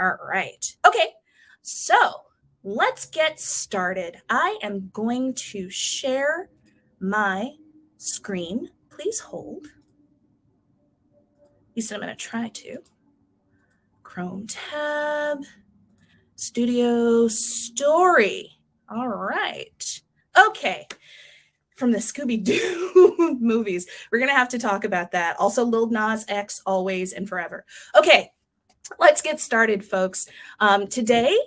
All right. Okay. So let's get started. I am going to share my screen. Please hold. At least I'm going to try to. Chrome tab, Studio Story. All right. Okay. From the Scooby-Doo movies. We're going to have to talk about that. Also, Lil Nas X, Always and Forever. Okay. Let's get started, folks. Today,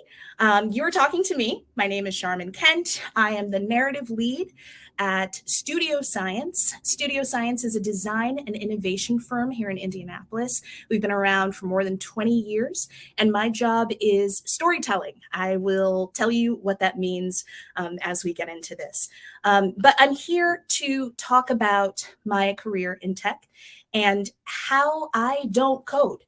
you are talking to me. My name is Charmin Kent. I am the narrative lead at Studio Science. Studio Science is a design and innovation firm here in Indianapolis. We've been around for more than 20 years, and my job is storytelling. I will tell you what that means as we get into this. But I'm here to talk about my career in tech and how I don't code.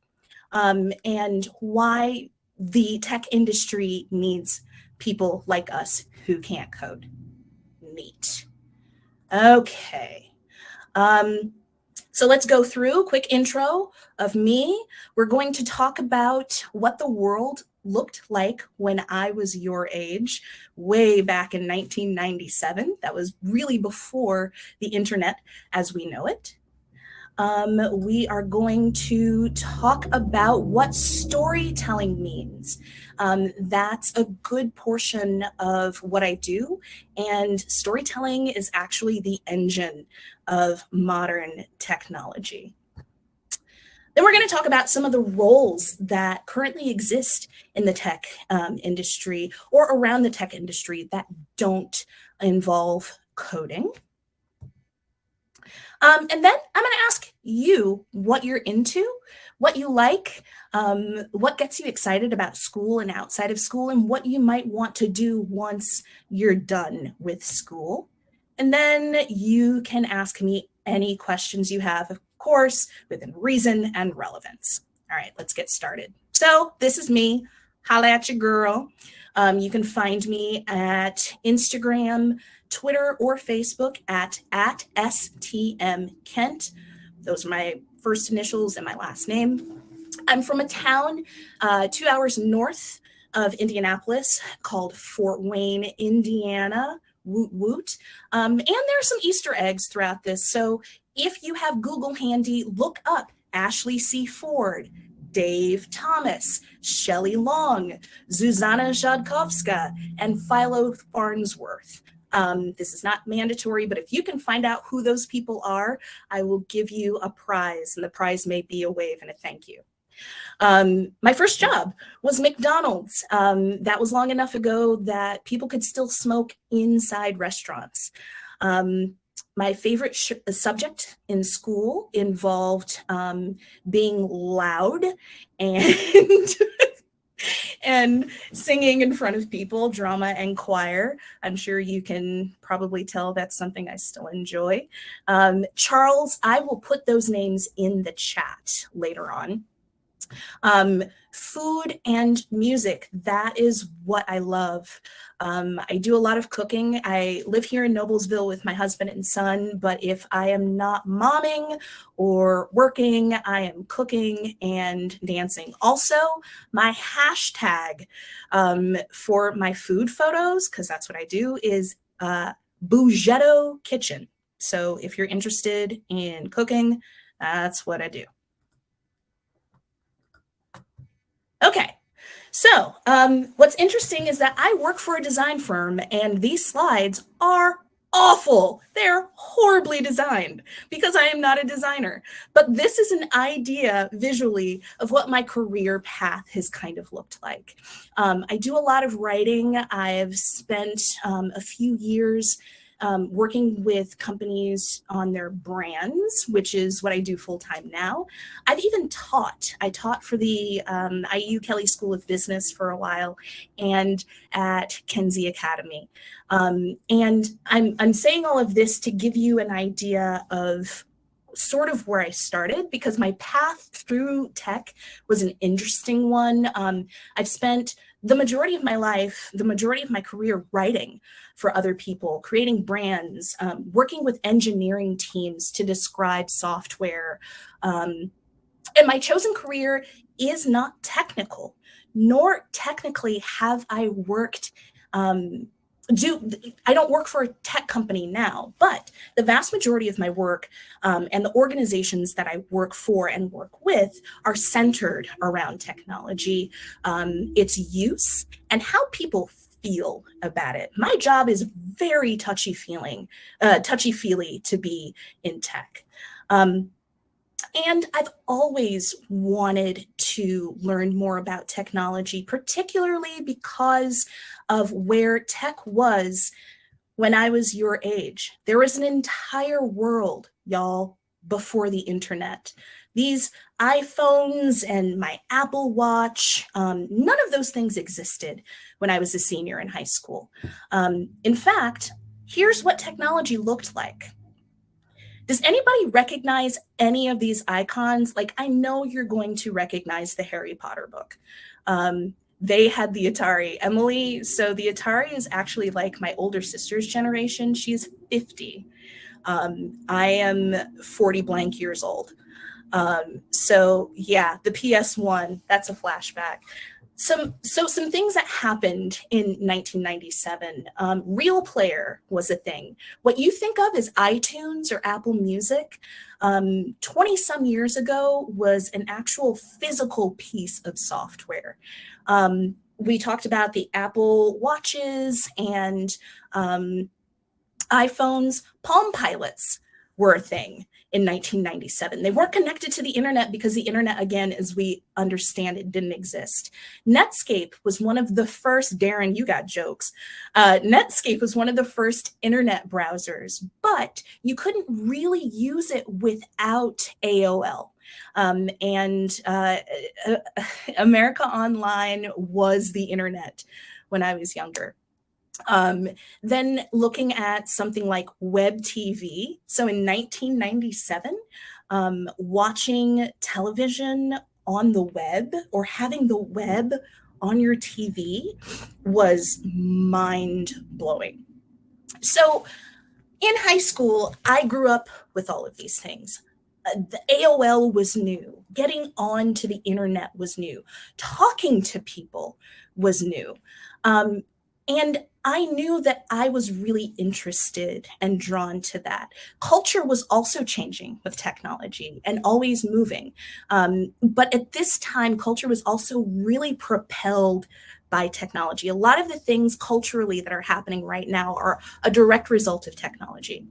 And why the tech industry needs people like us who can't code. Neat. Okay. So let's go through a quick intro of me. We're going to talk about what the world looked like when I was your age, way back in 1997. That was really before the internet as we know it. We are going to talk about what storytelling means. That's a good portion of what I do, and storytelling is actually the engine of modern technology. Then we're going to talk about some of the roles that currently exist in the tech industry or around the tech industry that don't involve coding. And then I'm going to ask you what you're into, what you like, what gets you excited about school and outside of school, and what you might want to do once you're done with school. And then you can ask me any questions you have, of course, within reason and relevance. All right, let's get started. So this is me. Holla at your girl. You can find me at Instagram, Twitter, or Facebook at STM Those are my first initials and my last name. I'm from a town 2 hours north of Indianapolis called Fort Wayne, Indiana. Woot woot. And there's some Easter eggs throughout this. So if you have Google handy, look up Ashley C. Ford, Dave Thomas, Shelley Long, Zuzana Zhodkovska, and Philo Farnsworth. This is not mandatory, but if you can find out who those people are, I will give you a prize, and the prize may be a wave and a thank you. My first job was McDonald's. That was long enough ago that people could still smoke inside restaurants. My favorite subject in school involved being loud and and singing in front of people, drama and choir. I'm sure you can probably tell that's something I still enjoy. Charles, I will put those names in the chat later on. Food and music, that is what I love. I do a lot of cooking. I live here in Noblesville with my husband and son, but if I am not momming or working, I am cooking and dancing. Also, my hashtag for my food photos, because that's what I do, is Bougetto Kitchen. So if you're interested in cooking, that's what I do. Okay, so what's interesting is that I work for a design firm, and these slides are awful. They're horribly designed because I am not a designer. But this is an idea visually of what my career path has kind of looked like. I do a lot of writing. I've spent a few years working with companies on their brands, which is what I do full-time now. I've even taught. I taught for the IU Kelley School of Business for a while and at Kenzie Academy. And I'm saying all of this to give you an idea of sort of where I started, because my path through tech was an interesting one. I've spent the majority of my life, the majority of my career writing for other people, creating brands, working with engineering teams to describe software, And my chosen career is not technical, nor technically have I worked. Um, I don't work for a tech company now, but the vast majority of my work and the organizations that I work for and work with are centered around technology, its use, and how people feel about it. My job is very touchy feely to be in tech. Um, and I've always wanted to learn more about technology, particularly because of where tech was when I was your age. There was an entire world, y'all, before the internet. These iPhones and my Apple Watch, none of those things existed when I was a senior in high school. In fact, here's what technology looked like. Does anybody recognize any of these icons? Like, I know you're going to recognize the Harry Potter book. They had the Atari, Emily. So the Atari is actually like my older sister's generation. She's 50. I am 40 blank years old. So yeah, the PS1, that's a flashback. Some things that happened in 1997. Real Player was a thing. What you think of as iTunes or Apple Music, 20 some years ago was an actual physical piece of software. We talked about the Apple Watches and iPhones. Palm Pilots were a thing in 1997. They weren't connected to the internet because the internet, again, as we understand it, didn't exist. Netscape was one of the first, Darren, you got jokes. Netscape was one of the first internet browsers, but you couldn't really use it without AOL. America Online was the internet when I was younger. Then looking at something like web TV. So in 1997, watching television on the web or having the web on your TV was mind blowing. So in high school, I grew up with all of these things. The AOL was new. Getting onto the internet was new. Talking to people was new. And I knew that I was really interested and drawn to that. Culture was also changing with technology and always moving. But at this time, culture was also really propelled by technology. A lot of the things culturally that are happening right now are a direct result of technology.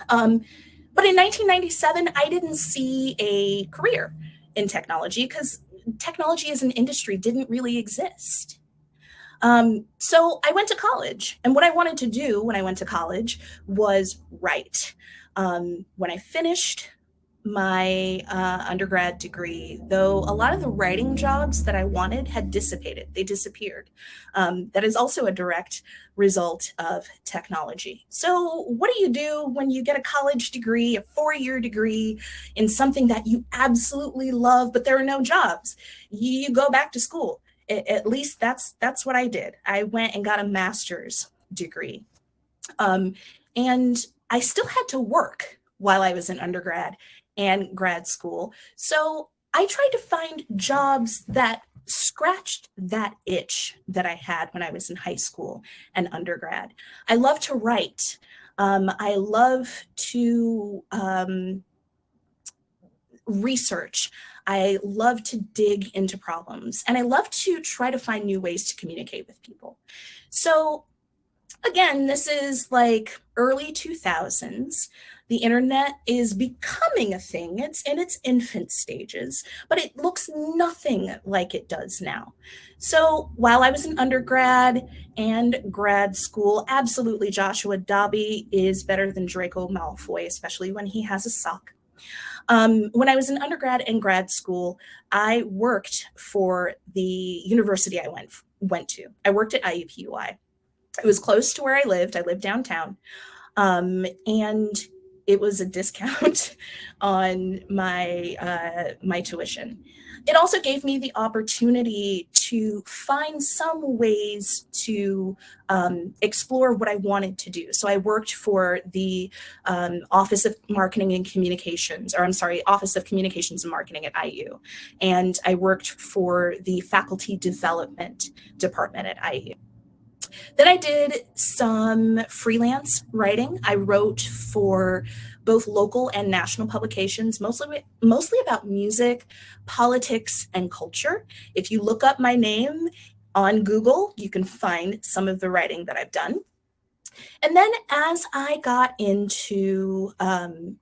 But in 1997, I didn't see a career in technology because technology as an industry didn't really exist. So I went to college, and what I wanted to do when I went to college was write. When I finished my undergrad degree, though a lot of the writing jobs that I wanted had dissipated, they disappeared. That is also a direct result of technology. So, what do you do when you get a college degree, a 4-year degree in something that you absolutely love, but there are no jobs? You go back to school. At least that's what I did. I went and got a master's degree. And I still had to work while I was in undergrad and grad school. So I tried to find jobs that scratched that itch that I had when I was in high school and undergrad. I love to write. I love to research. I love to dig into problems, and I love to try to find new ways to communicate with people. So again, this is like early 2000s. The internet is becoming a thing. It's in its infant stages, but it looks nothing like it does now. So while I was in undergrad and grad school, absolutely Joshua Dobby is better than Draco Malfoy, especially when he has a sock. When I was in undergrad and grad school, I worked for the university I went to. I worked at IUPUI. It was close to where I lived. I lived downtown. And it was a discount on my tuition. It also gave me the opportunity to find some ways to explore what I wanted to do. So I worked for the Office of Marketing and Communications, or I'm sorry, Office of Communications and Marketing at IU. And I worked for the Faculty Development Department at IU. Then I did some freelance writing. I wrote for both local and national publications, mostly about music, politics, and culture. If you look up my name on Google, you can find some of the writing that I've done. And then as I got into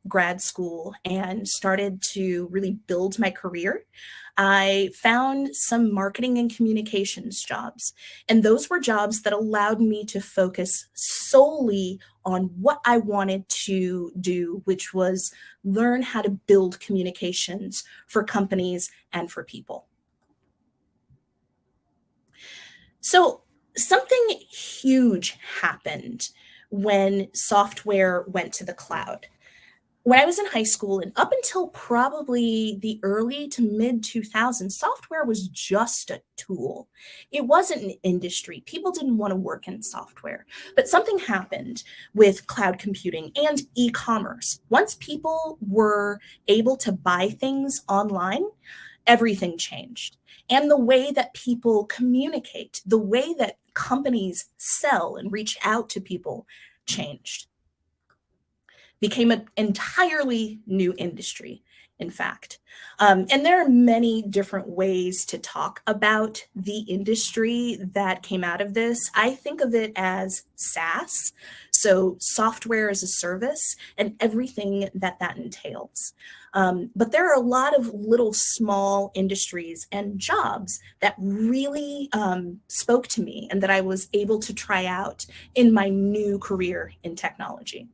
grad school and started to really build my career, I found some marketing and communications jobs. And those were jobs that allowed me to focus solely on what I wanted to do, which was learn how to build communications for companies and for people. So something huge happened when software went to the cloud. When I was in high school and up until probably the early to mid 2000s, software was just a tool. It wasn't an industry. People didn't want to work in software. But something happened with cloud computing and e-commerce. Once people were able to buy things online, everything changed. And the way that people communicate, the way that companies sell and reach out to people changed. Became an entirely new industry, in fact. And there are many different ways to talk about the industry that came out of this. I think of it as SaaS, so software as a service, and everything that that entails. But there are a lot of little small industries and jobs that really spoke to me and that I was able to try out in my new career in technology.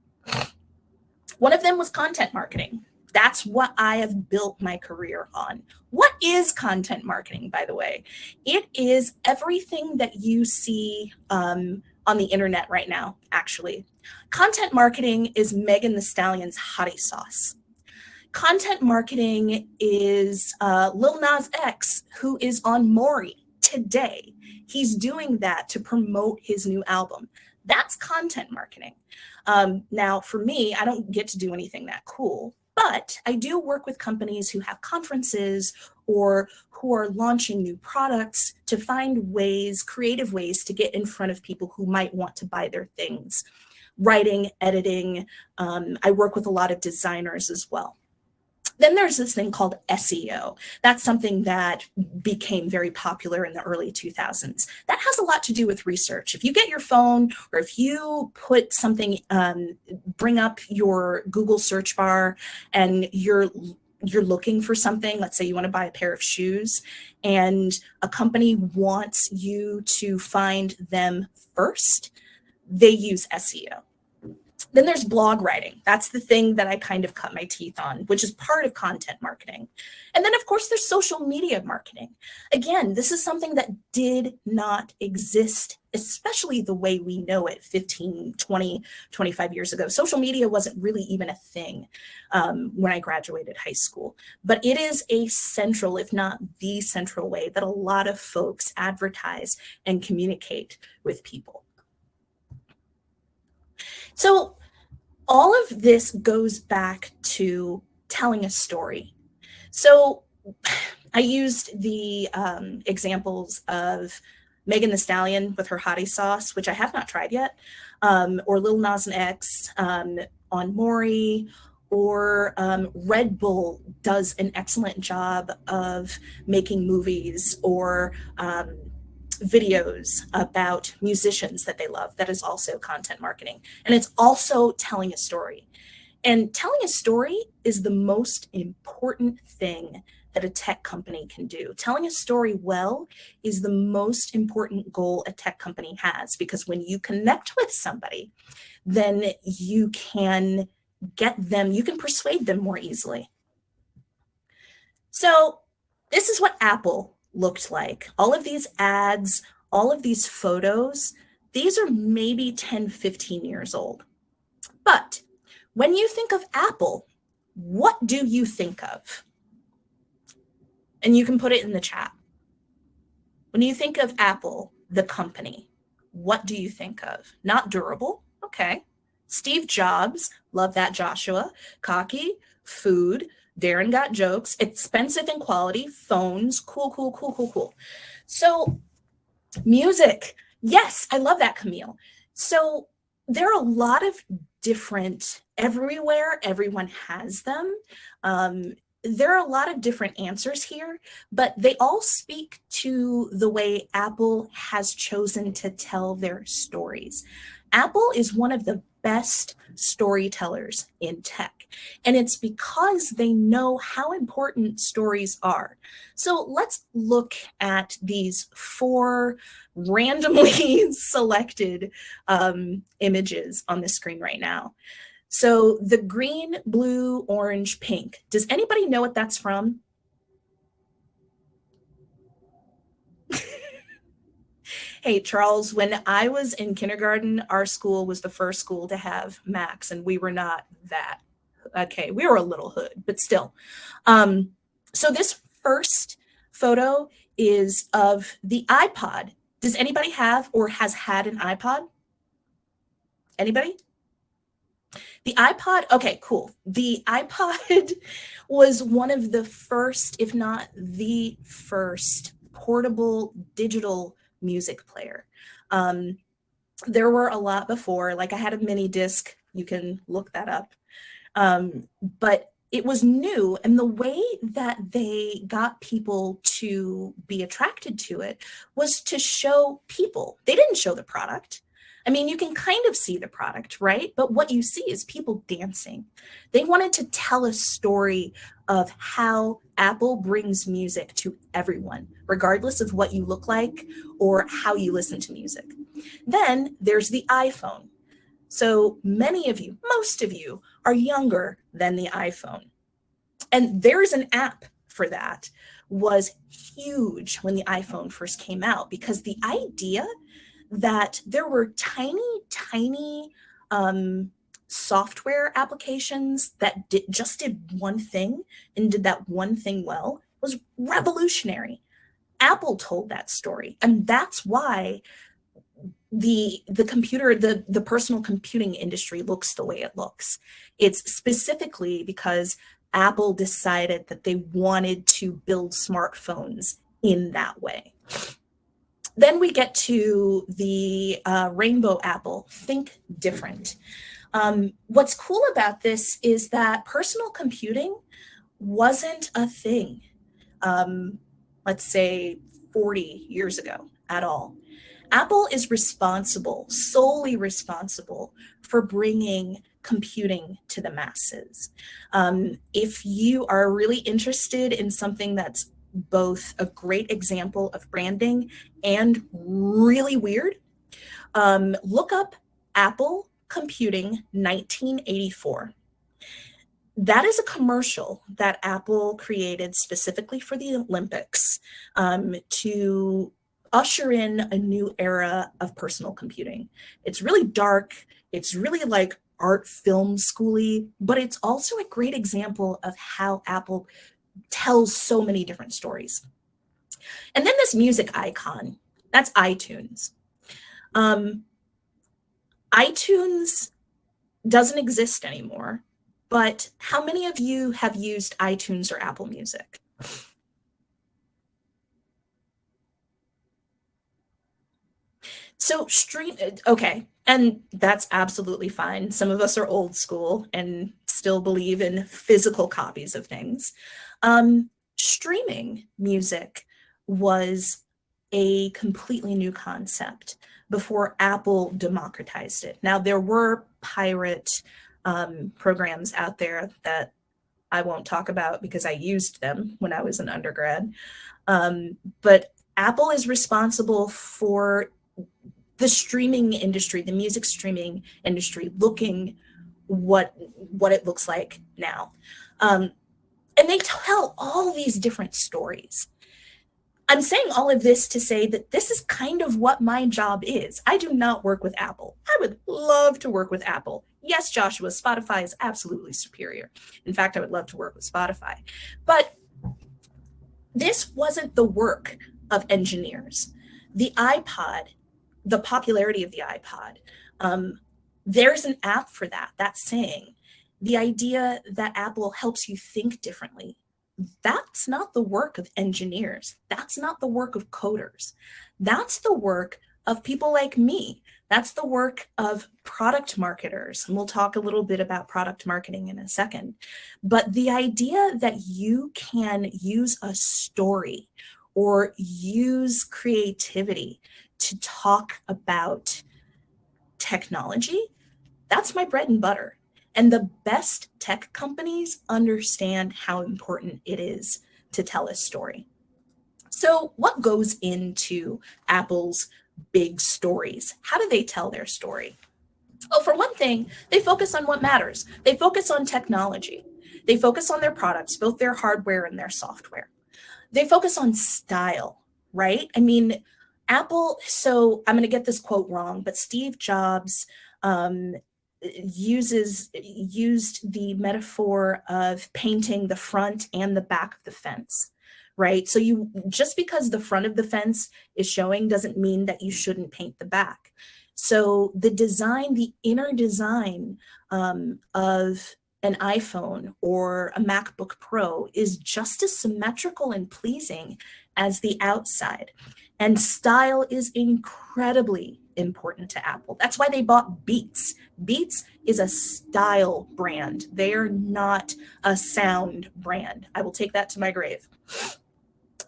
One of them was content marketing. That's what I have built my career on. What is content marketing, by the way? It is everything that you see on the internet right now, actually. Content marketing is Megan Thee Stallion's hottie sauce. Content marketing is Lil Nas X, who is on Maury today. He's doing that to promote his new album. That's content marketing. Now, for me, I don't get to do anything that cool, but I do work with companies who have conferences or who are launching new products to find ways, creative ways to get in front of people who might want to buy their things. Writing, editing, I work with a lot of designers as well. Then there's this thing called SEO. That's something that became very popular in the early 2000s. That has a lot to do with research. If you get your phone or if you put something, bring up your Google search bar and you're looking for something, let's say you want to buy a pair of shoes, and a company wants you to find them first, they use SEO. Then there's blog writing. That's the thing that I kind of cut my teeth on, which is part of content marketing. And then, of course, there's social media marketing. Again, this is something that did not exist, especially the way we know it 15, 20, 25 years ago. Social media wasn't really even a thing when I graduated high school. But it is a central, if not the central way that a lot of folks advertise and communicate with people. So all of this goes back to telling a story. So I used the examples of Megan Thee Stallion with her hottie sauce, which I have not tried yet, or Lil Nas X on Maury, or Red Bull does an excellent job of making movies or videos about musicians that they love. That is also content marketing. And it's also telling a story. And telling a story is the most important thing that a tech company can do. Telling a story well is the most important goal a tech company has, because when you connect with somebody, then you can get them, you can persuade them more easily. So this is what Apple looked like. All of these ads, all of these photos, these are maybe 10, 15 years old. But When you think of Apple, what do you think of? And you can put it in the chat. When you think of Apple, the company, what do you think of? Not durable. Okay. Steve Jobs, love that, Joshua. Cocky, food. Darren got jokes. Expensive in quality. Phones. Cool, cool, cool, cool, cool. So, music. Yes, I love that, Camille. So, there are a lot of different, everywhere, everyone has them. There are a lot of different answers here, but they all speak to the way Apple has chosen to tell their stories. Apple is one of the best storytellers in tech, and it's because they know how important stories are. So let's look at these four randomly selected images on the screen right now. So the green, blue, orange, pink. Does anybody know what that's from? Hey, Charles, when I was in kindergarten, our school was the first school to have Macs, and we were not that. Okay, we were a little hood, but still. So this first photo is of the iPod. Does anybody have or has had an iPod? Anybody? The iPod, okay, cool. The iPod was one of the first, if not the first, portable digital music player. There were a lot before, like I had a mini disc, you can look that up. But it was new, and the way that they got people to be attracted to it was to show people. They didn't show the product. I mean, you can kind of see the product, right? But what you see is people dancing. They wanted to tell a story of how Apple brings music to everyone, regardless of what you look like or how you listen to music. Then there's the iPhone. So many of you, most of you, are younger than the iPhone. And there's an app for that. Was huge when the iPhone first came out, because the idea that there were tiny software applications that just did one thing and did that one thing well was revolutionary. Apple told that story, and that's why the personal computing industry looks the way it looks. It's specifically because Apple decided that they wanted to build smartphones in that way. Then we get to the rainbow Apple. Think different. What's cool about this is that personal computing wasn't a thing, let's say 40 years ago at all. Apple is solely responsible for bringing computing to the masses. If you are really interested in something that's both a great example of branding and really weird, look up Apple Computing 1984. That is a commercial that Apple created specifically for the Olympics, to usher in a new era of personal computing. It's really dark. It's really like art film schooly, but it's also a great example of how Apple tells so many different stories. And then this music icon, that's iTunes. iTunes doesn't exist anymore, but how many of you have used iTunes or Apple Music? So okay, and that's absolutely fine. Some of us are old school and still believe in physical copies of things. Streaming music was a completely new concept before Apple democratized it. Now, there were pirate programs out there that I won't talk about because I used them when I was an undergrad. But Apple is responsible for the streaming industry, the music streaming industry, looking what it looks like now. And they tell all these different stories. I'm saying all of this to say that this is kind of what my job is. I do not work with Apple. I would love to work with Apple. Yes, Joshua, Spotify is absolutely superior. In fact, I would love to work with Spotify. But this wasn't the work of engineers. The iPod, the popularity of the iPod, there's an app for that, that's saying the idea that Apple helps you think differently. That's not the work of engineers. That's not the work of coders. That's the work of people like me. That's the work of product marketers. And we'll talk a little bit about product marketing in a second. But the idea that you can use a story or use creativity to talk about technology, that's my bread and butter. And the best tech companies understand how important it is to tell a story. So, what goes into Apple's big stories? How do they tell their story? Oh, for one thing, they focus on what matters. They focus on technology. They focus on their products, both their hardware and their software. They focus on style, right? I mean, Apple, so I'm going to get this quote wrong, but Steve Jobs used the metaphor of painting the front and the back of the fence, right? So you just because the front of the fence is showing doesn't mean that you shouldn't paint the back. So the design, the inner design of an iPhone or a MacBook Pro is just as symmetrical and pleasing as the outside. And style is incredibly important to Apple. That's why they bought Beats. Beats is a style brand. They are not a sound brand. I will take that to my grave.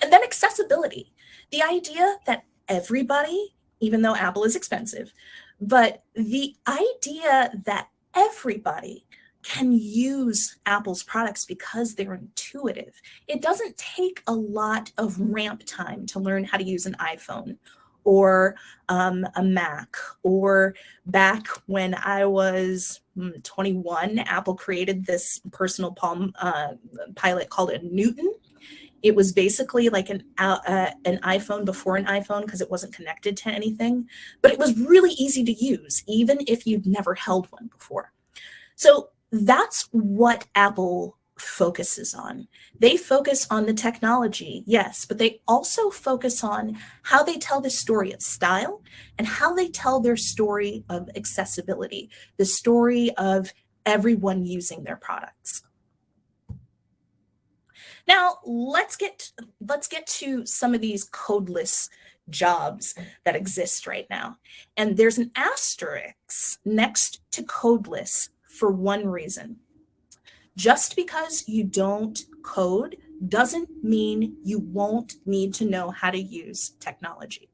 And then accessibility. The idea that everybody, even though Apple is expensive, but the idea that everybody can use Apple's products because they're intuitive. It doesn't take a lot of ramp time to learn how to use an iPhone or a Mac, or back when I was 21, Apple created this personal Palm Pilot called a Newton. It was basically like an iPhone before an iPhone because it wasn't connected to anything, but it was really easy to use, even if you'd never held one before. So that's what Apple focuses on. They focus on the technology, yes, but they also focus on how they tell the story of style and how they tell their story of accessibility, the story of everyone using their products. Now, let's get to some of these codeless jobs that exist right now. And there's an asterisk next to codeless for one reason. Just because you don't code doesn't mean you won't need to know how to use technology.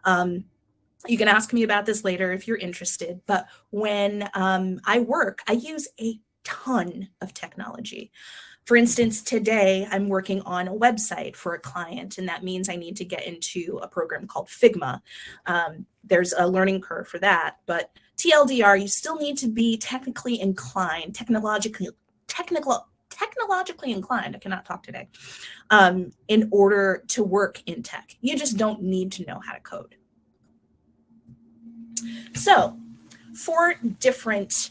You can ask me about this later if you're interested, but when I work, I use a ton of technology. For instance, today I'm working on a website for a client, and that means I need to get into a program called Figma. There's a learning curve for that, but TLDR, you still need to be technically inclined, technologically inclined, I cannot talk today, in order to work in tech. You just don't need to know how to code. So, 4 different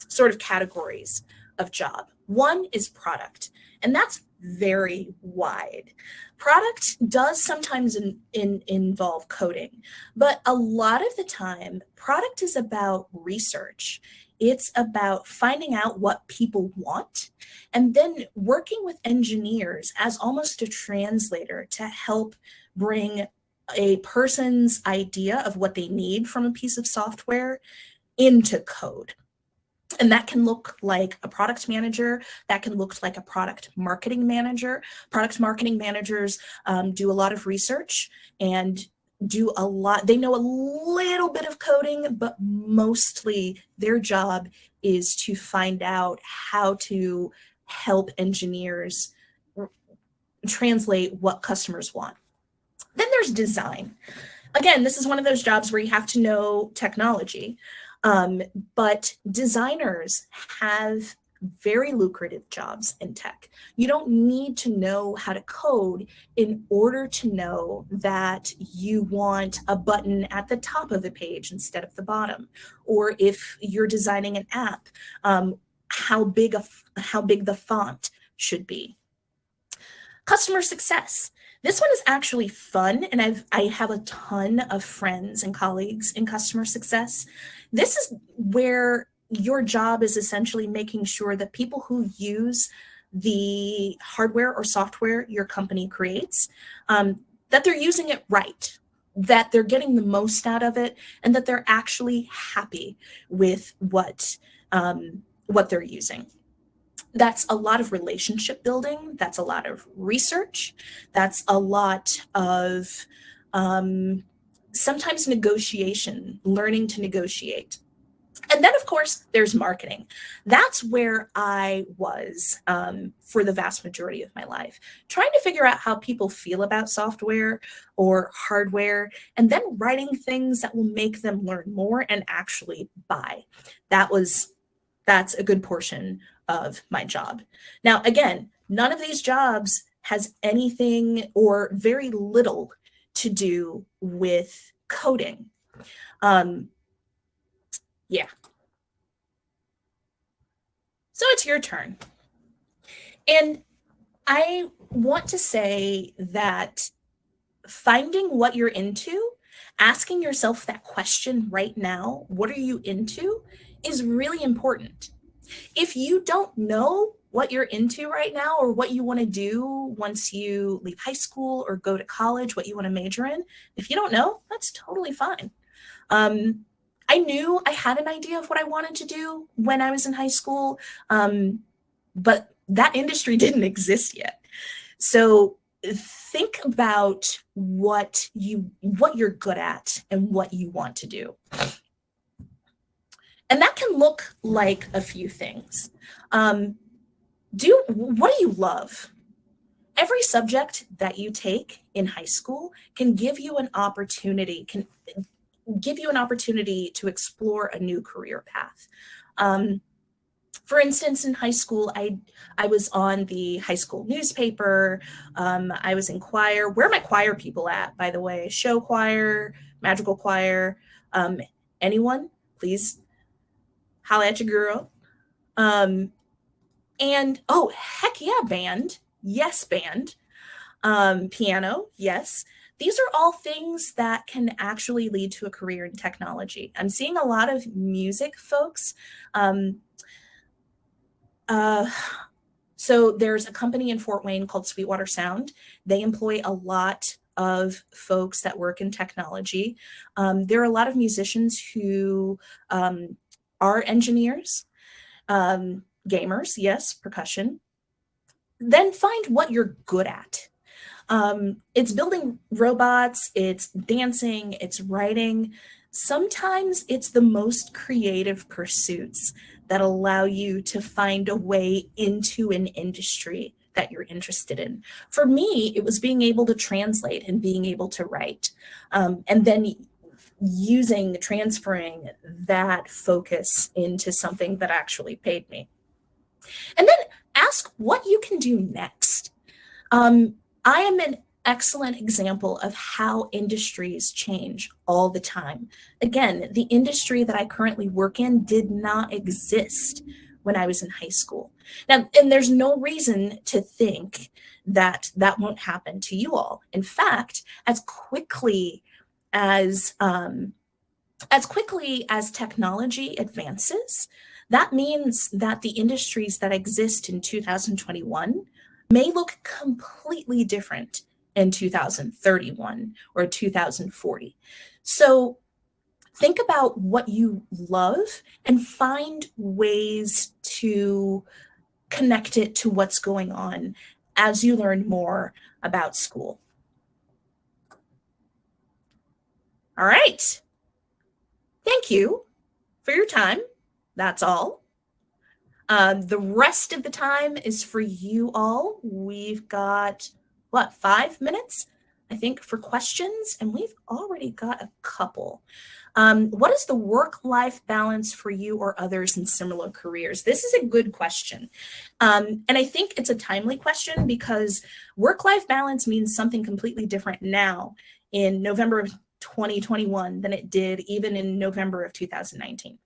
sort of categories of job. One is product, and that's very wide. Product does sometimes involve coding, but a lot of the time, product is about research. It's about finding out what people want and then working with engineers as almost a translator to help bring a person's idea of what they need from a piece of software into code. And that can look like a product manager. That can look like a product marketing manager. Product marketing managers do a lot of research and they know a little bit of coding, but mostly their job is to find out how to help engineers translate what customers want. Then there's design. Again, this is one of those jobs where you have to know technology. But designers have very lucrative jobs in tech. You don't need to know how to code in order to know that you want a button at the top of the page instead of the bottom. Or if you're designing an app, how big the font should be. Customer success. This one is actually fun, and I have a ton of friends and colleagues in customer success. This is where your job is essentially making sure that people who use the hardware or software your company creates, that they're using it right, that they're getting the most out of it, and that they're actually happy with what they're using. That's a lot of relationship building. That's a lot of research. That's a lot of sometimes negotiation, learning to negotiate. And then, of course, there's marketing. That's where I was for the vast majority of my life, trying to figure out how people feel about software or hardware, and then writing things that will make them learn more and actually buy. That's a good portion of my job. Now, again, none of these jobs has anything or very little to do with coding. Yeah. So it's your turn. And I want to say that finding what you're into, asking yourself that question right now, what are you into, is really important. If you don't know what you're into right now or what you want to do once you leave high school or go to college, what you want to major in, if you don't know, that's totally fine. I knew I had an idea of what I wanted to do when I was in high school, but that industry didn't exist yet. So think about what you're good at and what you want to do. And that can look like a few things. What do you love? Every subject that you take in high school can give you an opportunity to explore a new career path. For instance, in high school, I was on the high school newspaper. I was in choir. Where are my choir people at, by the way? Show choir, magical choir. Anyone, please holla at your girl. And oh, heck yeah, band. Yes, band. Piano, yes. These are all things that can actually lead to a career in technology. I'm seeing a lot of music folks. So there's a company in Fort Wayne called Sweetwater Sound. They employ a lot of folks that work in technology. There are a lot of musicians who are engineers, gamers, yes, percussion. Then find what you're good at. It's building robots, it's dancing, it's writing. Sometimes it's the most creative pursuits that allow you to find a way into an industry that you're interested in. For me, it was being able to translate and being able to write, and then transferring that focus into something that actually paid me. And then ask what you can do next. I am an excellent example of how industries change all the time. Again, the industry that I currently work in did not exist when I was in high school. Now, and there's no reason to think that that won't happen to you all. In fact, as quickly as technology advances, that means that the industries that exist in 2021 may look completely different in 2031 or 2040. So think about what you love and find ways to connect it to what's going on as you learn more about school. All right. Thank you for your time. That's all. The rest of the time is for you all. We've got, 5 minutes? I think, for questions, and we've already got a couple. What is the work-life balance for you or others in similar careers? This is a good question. And I think it's a timely question because work-life balance means something completely different now in November of 2021 than it did even in November of 2019.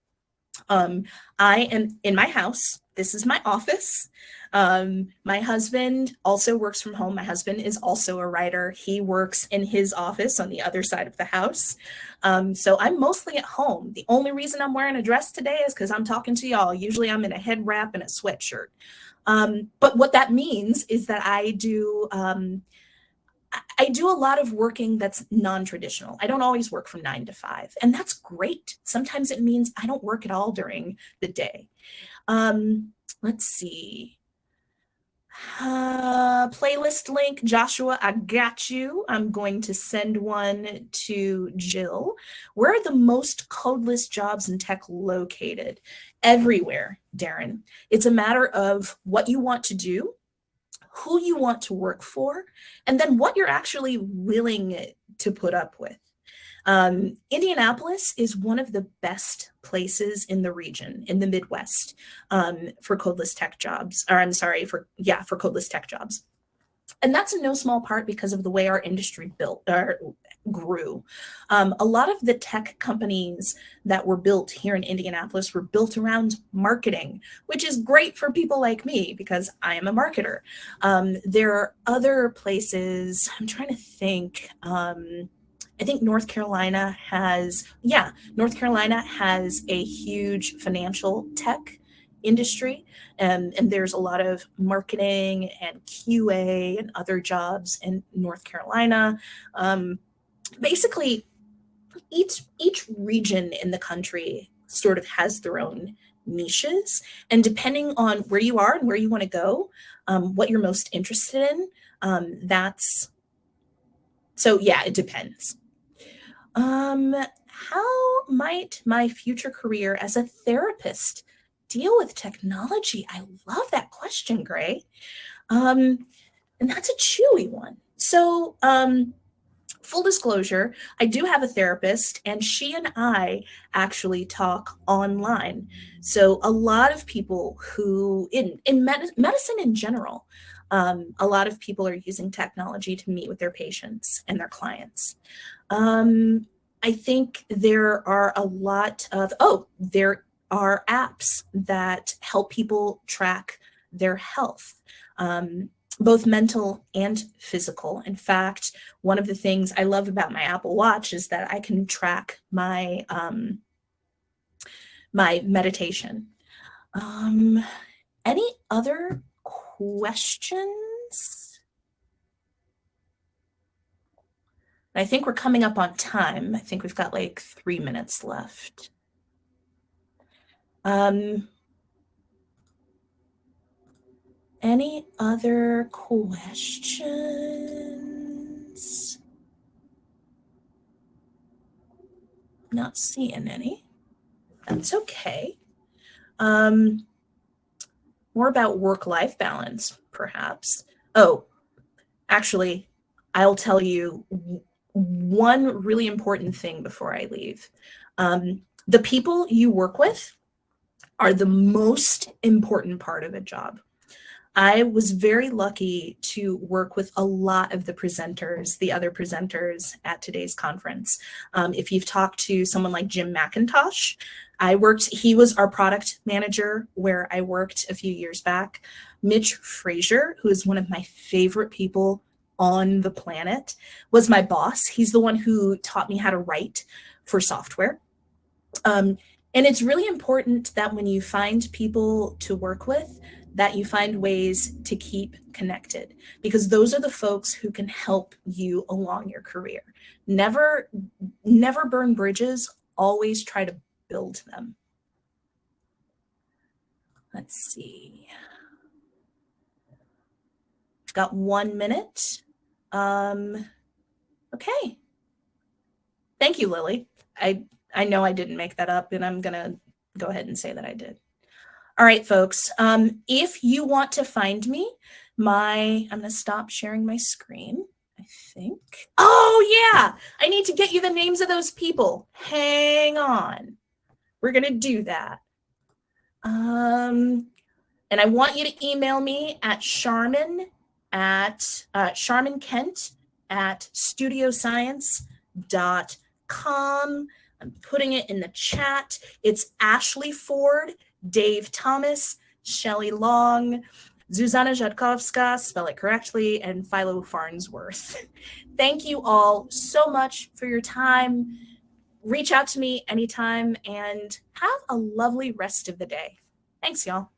I am in my house. This is my office. My husband also works from home. My husband is also a writer. He works in his office on the other side of the house. So I'm mostly at home. The only reason I'm wearing a dress today is because I'm talking to y'all. Usually I'm in a head wrap and a sweatshirt. But what that means is that I do a lot of working that's non-traditional. I don't always work from 9 to 5, and that's great. Sometimes it means I don't work at all during the day. Let's see. Playlist link, Joshua, I got you. I'm going to send one to Jill. Where are the most codeless jobs in tech located? Everywhere, Darren. It's a matter of what you want to do, who you want to work for, and then what you're actually willing to put up with. Indianapolis is one of the best places in the region, in the Midwest, for codeless tech jobs, or I'm sorry, for codeless tech jobs. And that's in no small part because of the way our industry grew. A lot of the tech companies that were built here in Indianapolis were built around marketing, which is great for people like me because I am a marketer. There are other places, I'm trying to think. I think North Carolina has a huge financial tech industry, and there's a lot of marketing and QA and other jobs in North Carolina. Basically, each region in the country sort of has their own niches, and depending on where you are and where you want to go, what you're most interested in, it depends. How might my future career as a therapist deal with technology? I love that question, Gray. And that's a chewy one. So, full disclosure, I do have a therapist, and she and I actually talk online. So a lot of people who, in medicine in general, a lot of people are using technology to meet with their patients and their clients. I think there are there are apps that help people track their health, both mental and physical. In fact, one of the things I love about my Apple Watch is that I can track my my meditation. Any other questions? I think we're coming up on time. I think we've got like 3 minutes left. Any other questions? Not seeing any. That's okay. More about work-life balance, perhaps. Oh, actually, I'll tell you one really important thing before I leave. The people you work with are the most important part of a job. I was very lucky to work with a lot of the other presenters at today's conference. If you've talked to someone like Jim McIntosh, he was our product manager where I worked a few years back. Mitch Frazier, who is one of my favorite people on the planet, was my boss. He's the one who taught me how to write for software. And it's really important that when you find people to work with, that you find ways to keep connected, because those are the folks who can help you along your career. Never burn bridges, always try to build them. Let's see. I've got 1 minute. Okay. Thank you, Lily. I know I didn't make that up, and I'm gonna go ahead and say that I did. All right, folks. If you want to find me, I'm gonna stop sharing my screen, I think. Oh, yeah. I need to get you the names of those people. Hang on. We're going to do that. And I want you to email me at Charmin Kent at studioscience.com. I'm putting it in the chat. It's Ashley Ford, Dave Thomas, Shelley Long, Zuzana Jadkowska, spell it correctly, and Philo Farnsworth. Thank you all so much for your time. Reach out to me anytime and have a lovely rest of the day. Thanks, y'all.